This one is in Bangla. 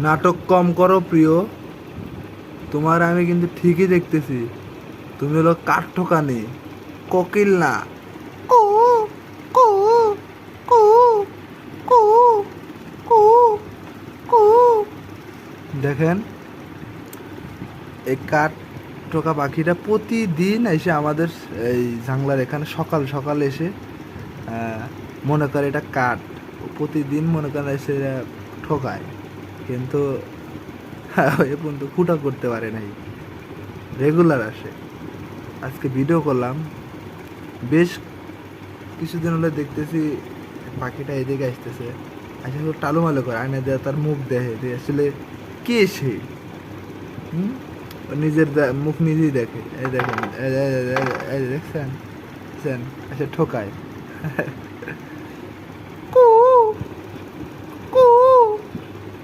নাটক কম করো প্রিয়, তোমার আমি কিন্তু ঠিকই দেখতেছি। তুমি হলো কাঠ ঠোকানি, কোকিল না। কু কু কু কু কু কু। দেখেন, এই কাঠ ঠোকা পাখিটা প্রতিদিন এসে আমাদের এই জাংলার এখানে সকাল সকাল এসে মনে করে এটা কাঠ। প্রতিদিন মনে করেন এসে এরা ঠোকায়, কিন্তু এ পর্যন্ত ফুটা করতে পারে নাই। রেগুলার আসে। আজকে ভিডিও করলাম, বেশ কিছুদিন হলে দেখতেছি পাখিটা এদিকে আসতেছে, আসলে টালুমালু করে আয়না দেওয়া, তার মুখ দেখে যে আসলে কে সে। হুম, ও নিজের মুখ নিজেই দেখে। এই দেখেন, দেখছেন, দেখছেন, এসে ঠোকায়।